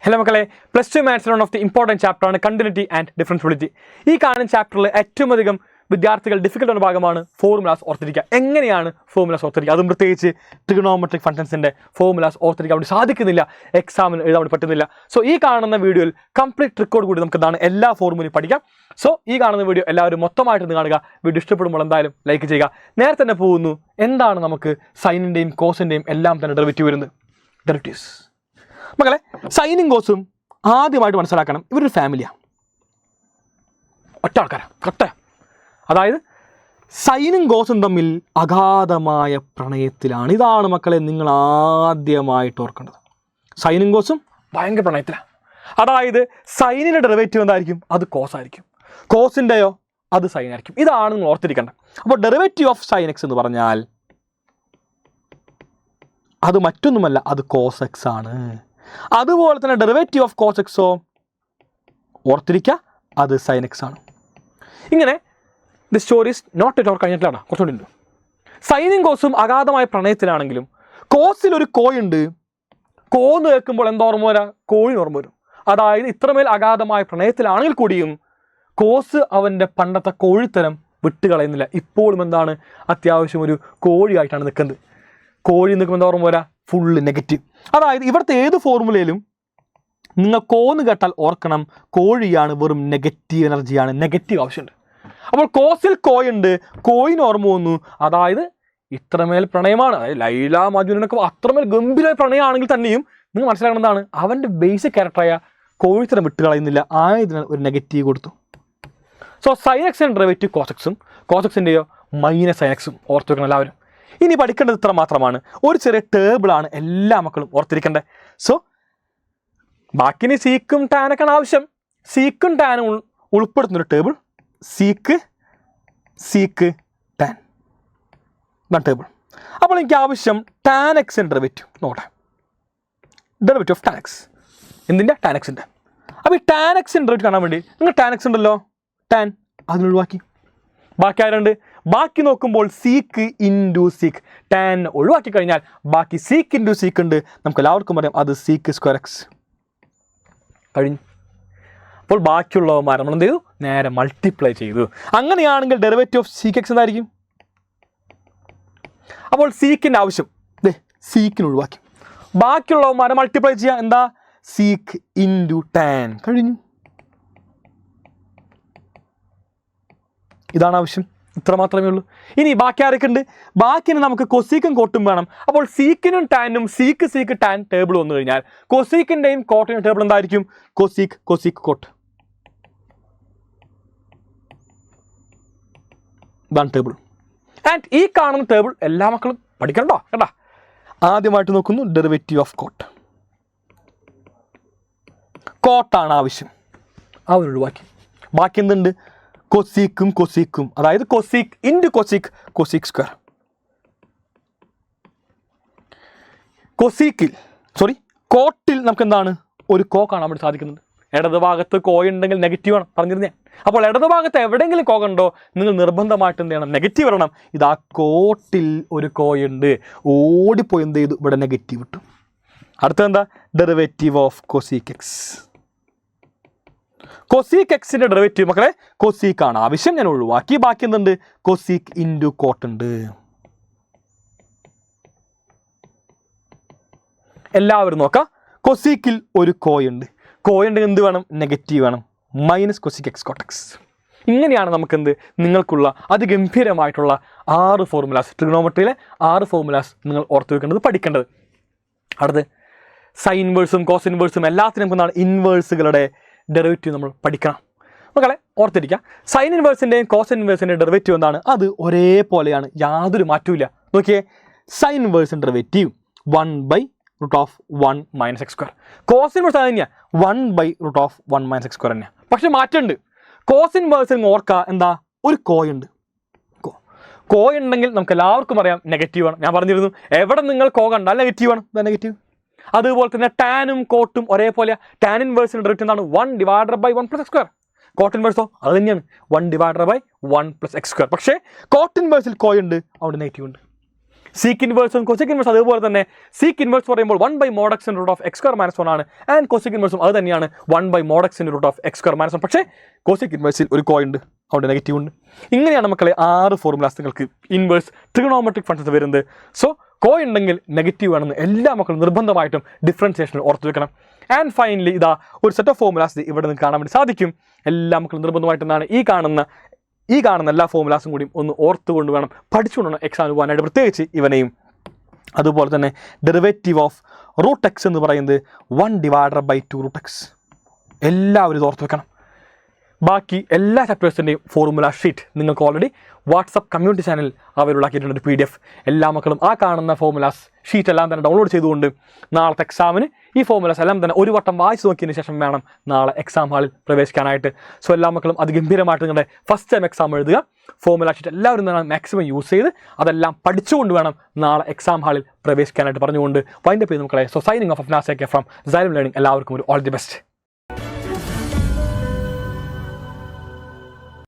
Hello മക്കളെ, plus two മാത്സിൽ one of the important ചാപ്റ്ററാണ് കണ്ടിന്യൂറ്റി ആൻഡ് ഡിഫറൻഷ്യബിലിറ്റി. ഈ കാണുന്ന ചാപ്റ്ററിൽ ഏറ്റവും അധികം വിദ്യാർത്ഥികൾ ഡിഫിക്കൽട്ട് ആവുന്ന ഭാഗമാണ് ഫോർമുലാസ് ഓർത്തിരിക്കുക. എങ്ങനെയാണ് ഫോർമുലാസ് ഓർത്തിരിക്കുക? അതും പ്രത്യേകിച്ച് ട്രിഗണോമെട്രിക് ഫങ്ഷൻസിൻ്റെ ഫോർമുലാസ് ഓർത്തിരിക്കാൻ വേണ്ടി സാധിക്കുന്നില്ല, എക്സാമിന് എഴുതാൻ വേണ്ടി പറ്റുന്നില്ല. സോ ഈ കാണുന്ന വീഡിയോയിൽ കംപ്ലീറ്റ് ട്രിക്കോട് കൂടി നമുക്ക് എന്താണ് എല്ലാ ഫോർമുലയും പഠിക്കാം. സോ ഈ കാണുന്ന വീഡിയോ എല്ലാവരും മൊത്തമായിട്ട് കാണുക. വീഡിയോ ഇഷ്ടപ്പെടുമ്പോൾ എന്തായാലും ലൈക്ക് ചെയ്യുക. നേരത്തെ തന്നെ പോകുന്നു, എന്താണ് നമുക്ക് സൈനിൻ്റെയും കോസിൻ്റെയും എല്ലാം തന്നെ ഡെറിവേറ്റീവ് വരുന്നത്? ഡെറിവേറ്റീവ്സ് മക്കളെ, സൈനും കോസും ആദ്യമായിട്ട് മനസ്സിലാക്കണം, ഇവരൊരു ഫാമിലിയാണ്, ഒറ്റ ആൾക്കാരാണ്, ഒറ്റ. അതായത് സൈനും കോസും തമ്മിൽ അഗാധമായ പ്രണയത്തിലാണ്. ഇതാണ് മക്കളെ നിങ്ങൾ ആദ്യമായിട്ട് ഓർക്കേണ്ടത്. സൈനും കോസും ഭയങ്കര പ്രണയത്തിലാണ്. അതായത് സൈനിൻ്റെ ഡെറിവേറ്റീവ് എന്തായിരിക്കും? അത് കോസ് ആയിരിക്കും. കോസിൻ്റെയോ അത് സൈൻ ആയിരിക്കും. ഇതാണ് നിങ്ങൾ ഓർത്തിരിക്കേണ്ടത്. അപ്പോൾ ഡെറിവേറ്റീവ് ഓഫ് സൈൻ എക്സ് എന്ന് പറഞ്ഞാൽ അത് മറ്റൊന്നുമല്ല, അത് കോസ് എക്സ് ആണ്. അതുപോലെ തന്നെ ഡെറിവേറ്റീവ് ഓഫ് കോസ് എക്സോ ഓർത്തിരിക്കുക, അത് സൈൻ എക്സ് ആണ്. ഇങ്ങനെ the story is not yet over കഴിഞ്ഞിട്ടിലാണ്, കുറച്ചുകൂടി ഉണ്ട്. സൈനും കോസും അഗാധമായ പ്രണയത്തിലാണെങ്കിലും കോസിൽ ഒരു കോയുണ്ട്. കോന്ന് കേൾക്കുമ്പോൾ എന്താ ഓർമ്മ വരാ? കോഴി ഓർമ്മ വരും. അതായത് ഇത്രമേൽ അഗാധമായ പ്രണയത്തിലാണെങ്കിൽ കൂടിയും കോസ് അവൻ്റെ പണ്ടത്തെ കോഴിത്തരം വിട്ടുകളയുന്നില്ല. ഇപ്പോഴും എന്താണ്, അത്യാവശ്യം ഒരു കോഴിയായിട്ടാണ് നിൽക്കുന്നത്. കോഴി നിൽക്കുമ്പോൾ എന്താ ഓർമ്മ വരാ? Full negative. അതായത് ഇവിടുത്തെ ഏത് ഫോർമുലയിലും നിങ്ങൾ കോന്ന് കേട്ടാൽ ഓർക്കണം, കോഴിയാണ്, വെറും നെഗറ്റീവ് എനർജിയാണ്, നെഗറ്റീവ് ആവശ്യമുണ്ട്. അപ്പോൾ കോസിൽ കോയുണ്ട്, കോയിന് ഓർമ്മ വന്നു. അതായത് ഇത്രമേൽ പ്രണയമാണ്. അതായത് ലൈല മജുനൊക്കെ അത്രമേൽ ഗംഭീരമായ പ്രണയമാണെങ്കിൽ തന്നെയും നിങ്ങൾ മനസ്സിലാക്കണം എന്താണ്, അവൻ്റെ ബേസിക് ക്യാരക്ടറായ കോഴിത്തരം വിട്ടുകളയുന്നില്ല, ആയതിനാൽ ഒരു നെഗറ്റീവ് കൊടുത്തു. സോ സൈൻ എക്സിൻ്റെ ഡെറിവേറ്റീവ് കോസെക്സും കോസെക്സിൻ്റെയോ മൈനസ് സൈൻ എക്സും ഓർത്ത് വെക്കണം എല്ലാവരും. ഇനി പഠിക്കേണ്ടത് ഇത്ര മാത്രമാണ്. ഒരു ചെറിയ ടേബിളാണ് എല്ലാ മക്കളും ഓർത്തിരിക്കേണ്ടത്. സോ ബാക്കിന് സീക്കും ടാനൊക്കെയാണ് ആവശ്യം. സീക്കും ടാനും ഉൾപ്പെടുത്തുന്നൊരു ടേബിൾ, സീക്ക് ടാൻ, ഇതാണ് ടേബിൾ. അപ്പോൾ എനിക്ക് ആവശ്യം ടാൻ എക്സിൻ്റെ ഡെറിവേറ്റീവ് നോട്ടെ. ഡെറിവേറ്റീവ് ഓഫ് ടാൻ എക്സ് എന്തിൻ്റെ? ടാൻ എക്സിൻ്റെ. അപ്പോൾ ഈ ടാൻ എക്സിൻ്റെ ഡെറിവേറ്റീവ് കാണാൻ വേണ്ടി നിങ്ങൾ ടാൻ എക്സ് ഉണ്ടല്ലോ, ടാൻ അതിനൊഴിവാക്കി. ബാക്കി ആരുണ്ട്? ബാക്കി നോക്കുമ്പോൾ സീക്ക് ഇൻറ്റു സീക്ക്. ടാൻ ഒഴിവാക്കി കഴിഞ്ഞാൽ ബാക്കി സീക്ക് ഇൻറ്റു സീക്ക് ഉണ്ട്. നമുക്ക് എല്ലാവർക്കും അറിയാം, അത് സീക്ക് സ്ക്വയർ എക്സ് കഴിഞ്ഞു. അപ്പോൾ ബാക്കിയുള്ളവന്മാർ നമ്മൾ എന്ത് ചെയ്തു? നേരെ മൾട്ടിപ്ലൈ ചെയ്തു. അങ്ങനെയാണെങ്കിൽ ഡെറിവേറ്റീവ് ഓഫ് സീക്ക് എക്സ് എന്തായിരിക്കും? അപ്പോൾ സീക്കിൻ്റെ ആവശ്യം സീക്കിന് ഒഴിവാക്കി. ബാക്കിയുള്ളവന്മാരെ മൾട്ടിപ്ലൈ ചെയ്യുക. എന്താ? സീക്ക് ഇൻറ്റു ടാൻ കഴിഞ്ഞു. ഇതാണ് ആവശ്യം, ഇത്ര മാത്രമേ ഉള്ളൂ. ഇനി ബാക്കി ആരൊക്കെ ഉണ്ട്? ബാക്കിന് നമുക്ക് കൊസീക്കും കോട്ടും വേണം. അപ്പോൾ സീക്കിനും ടാനും സീക്ക് ടാൻ ടേബിൾ വന്നു കഴിഞ്ഞാൽ കൊസീക്കിൻ്റെയും കോട്ടിൻ്റെയും ടേബിൾ എന്തായിരിക്കും? Cosec cot. ഇതാണ് ടേബിൾ. ആൻഡ് ഈ കാണുന്ന ടേബിൾ എല്ലാ മക്കളും പഠിക്കണ്ടോ കേട്ടാ. ആദ്യമായിട്ട് നോക്കുന്നു ഡെറിവേറ്റീവ് ഓഫ് കോട്ട്. കോട്ടാണ് ആവശ്യം, അവനൊഴിവാക്കി. ബാക്കി എന്തുണ്ട്? കൊസീക്കും, അതായത് കൊസീക്ക് ഇൻറ്റു കൊസീക്ക് സ്ക്വയർ. കോട്ടിൽ നമുക്ക് എന്താണ്? ഒരു കോ കാണാൻ വേണ്ടി സാധിക്കുന്നുണ്ട്. ഇടതുഭാഗത്ത് കോയുണ്ടെങ്കിൽ നെഗറ്റീവ് ആണ് പറഞ്ഞിരുന്നേ. അപ്പോൾ ഇടതുഭാഗത്ത് എവിടെയെങ്കിലും കോ കണ്ടോ, നിങ്ങൾ നിർബന്ധമായിട്ട് എന്ത് ചെയ്യണം? നെഗറ്റീവ് വരണം. ഇതാ കോട്ടിൽ ഒരു കോയുണ്ട്, ഓടിപ്പോയി എന്ത് ചെയ്തു? ഇവിടെ നെഗറ്റീവ് ഇട്ടു. അടുത്തതെന്താ? Derivative of cosec x. കൊസീക്ക് എക്സിൻ്റെ ഡെറിവേറ്റീവ് മക്കളെ കൊസീക്കാണ് ആവശ്യം, ഞാൻ ഒഴിവാക്കി. ബാക്കി എന്തുണ്ട്? കൊസീക്ക് ഇൻറ്റു കോട്ട് ഉണ്ട്. എല്ലാവരും നോക്കാം. കൊസീക്കിൽ ഒരു കോയുണ്ട്. കോയുണ്ടെങ്കിൽ എന്ത് വേണം? നെഗറ്റീവ് വേണം. Minus cosec X coat X. ഇങ്ങനെയാണ് നമുക്കെന്ത് നിങ്ങൾക്കുള്ള അതിഗംഭീരമായിട്ടുള്ള 6 ഫോർമുലാസ്, ട്രിഗണോമെട്രിയിലെ 6 ഫോർമുലാസ് നിങ്ങൾ ഓർത്ത് വെക്കേണ്ടത്, പഠിക്കേണ്ടത്. അടുത്ത് സൈൻ ഇൻവേഴ്സും കോസ് ഇൻവേഴ്സും എല്ലാത്തിനും നമുക്ക് എന്താണ്? ഇൻവേഴ്സുകളുടെ ഡെറിവേറ്റീവ് നമ്മൾ പഠിക്കണം. മക്കളെ ഓർത്തിരിക്കുക, സൈൻ ഇൻവേഴ്സിൻ്റെയും കോസ് ഇൻവേഴ്സിൻ്റെയും ഡെറിവേറ്റീവ് എന്താണ്? അത് ഒരേപോലെയാണ്, യാതൊരു മാറ്റവും ഇല്ല. നോക്കിയേ, സൈൻ ഇൻവേഴ്സിൻ്റെ ഡെറിവേറ്റീവ് 1/√1 - x². കോസ് ഇൻവേഴ്സ് അത് തന്നെയാണ്, 1/√1 - x² തന്നെയാണ്. പക്ഷെ മാറ്റമുണ്ട്. കോസ് ഇൻവേഴ്സിന് ഓർക്കുക എന്താ? ഒരു കോയുണ്ട്. കോയുണ്ടെങ്കിൽ നമുക്ക് എല്ലാവർക്കും അറിയാം നെഗറ്റീവ് ആണ്. ഞാൻ പറഞ്ഞിരുന്നു, എവിടെ നിങ്ങൾ കോ കണ്ടാൽ നെഗറ്റീവ് ആണ്, നെഗറ്റീവ്. അതുപോലെ തന്നെ ടാനും കോട്ടും ഒരേപോലെ. ടാൻ ഇൻവേഴ്സിൻ്റെ ഡെറിവേറ്റീവ് എന്താണ്? 1/1 + x². കോട്ട് ഇൻവേഴ്സോ അത് തന്നെയാണ്, 1/1 + x². പക്ഷേ കോട്ട് ഇൻവേഴ്സിൽ കോയുണ്ട്, അവിടെ നെഗറ്റീവ് ഉണ്ട്. സീക്ക് ഇൻവേഴ്സും കൊസെക് ഇൻവേഴ്സും അതുപോലെ തന്നെ സീക്ക് ഇൻവേഴ്സ് പറയുമ്പോൾ 1/mod x ന്റെ root of x square minus 1 ആണ്. ആൻഡ് കൊസെക് ഇൻവേഴ്സും അത് തന്നെയാണ് 1/mod x ന്റെ root of x square minus 1. പക്ഷേ കൊസെക് ഇൻവേഴ്സിൽ ഒരു കോയിൽ ഉണ്ട്, അവിടെ നെഗറ്റീവ് ഉണ്ട്. ഇങ്ങനെയാണ് മക്കളെ 6 ഫോർമുലാസ് നിങ്ങൾക്ക് ഇൻവേഴ്സ് ട്രിഗണോമെട്രിക് ഫംഗ്ഷൻസ് വരുന്നത്. സോ കോയിൽ ഉണ്ടെങ്കിൽ നെഗറ്റീവ് ആണെന്ന് എല്ലാ മക്കളും നിർബന്ധമായിട്ടും ഡിഫറൻസിയേഷനിൽ ഓർത്ത് വെക്കണം. ആൻഡ് ഫൈനലി ഇതാ ഒരു സെറ്റ് ഓഫ് ഫോർമുലാസ് ഇവിടെ നിങ്ങൾക്ക് കാണാൻ വേണ്ടി സാധിക്കും. എല്ലാ മക്കളും നിർബന്ധമായിട്ടെന്നാണ് ഈ കാണുന്ന എല്ലാ ഫോർമുലാസും കൂടിയും ഒന്ന് ഓർത്തുകൊണ്ട് വേണം പഠിച്ചുകൊണ്ട് വേണം എക്സാമിന് പോകാനായിട്ട്, പ്രത്യേകിച്ച് ഇവനെയും. അതുപോലെ തന്നെ ഡെറിവേറ്റീവ് ഓഫ് റൂട്ട് എക്സ് എന്ന് പറയുന്നത് 1/2 റൂട്ട് എക്സ്, എല്ലാവരും ഇത് ഓർത്ത് വെക്കണം. ബാക്കി എല്ലാ ചാപ്റ്റേഴ്സിൻ്റെയും ഫോർമുല ഷീറ്റ് നിങ്ങൾക്ക് already WhatsApp community channel available ആക്കിയിട്ടുണ്ട്, ഒരു PDF. എല്ലാ മക്കളും ആ കാണുന്ന ഫോർമുലാസ് ഷീറ്റ് എല്ലാം തന്നെ ഡൗൺലോഡ് ചെയ്തുകൊണ്ട് നാളത്തെ എക്സാമിന് ഈ ഫോർമുലാസ് എല്ലാം തന്നെ ഒരു വട്ടം വായിച്ച് നോക്കിയതിന് ശേഷം വേണം നാളെ എക്സാം ഹാളിൽ പ്രവേശിക്കാനായിട്ട്. സോ എല്ലാ മക്കളും അതിഗംഭീരമായിട്ട് നിങ്ങളുടെ ഫസ്റ്റ് ടൈം എക്സാം എഴുതുക. ഫോർമുല ഷീറ്റ് എല്ലാവരും തന്നെ മാക്സിമം യൂസ് ചെയ്ത് അതെല്ലാം പഠിച്ചുകൊണ്ട് വേണം നാളെ എക്സാം ഹാളിൽ പ്രവേശിക്കാനായിട്ട് പറഞ്ഞുകൊണ്ട് വൈൻഡപ്പ് ചെയ്ത് മക്കളെ. So signing off Afnas from xylem learning. എല്ലാവർക്കും ഒരു ഓൾ ദി ബെസ്റ്റ്.